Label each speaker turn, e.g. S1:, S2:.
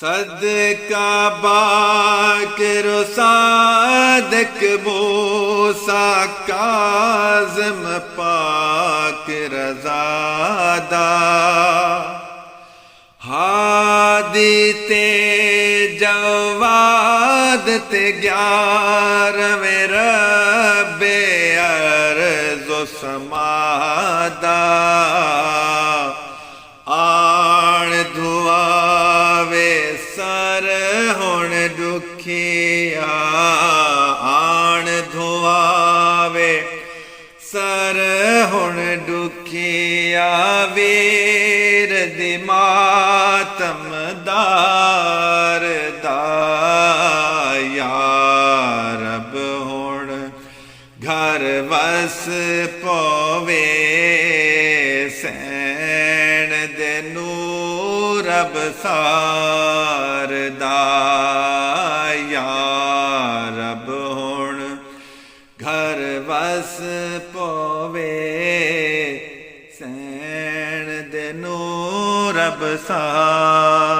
S1: सदका बाकिर सादक मूसा काज़िम पाक रज़ादा हादी ते जवाद ते 11वें रब्बे अर्ज़ो समादा आण धुआवे सर हुण दुखिया आण धुआवे सर हुण दुखिया वीर दी मातमदार दा या रब हुण घर वस पवे सैन दे नूर अबसार दा या रब हुण घर वस पवे सैन दे नूर अबसार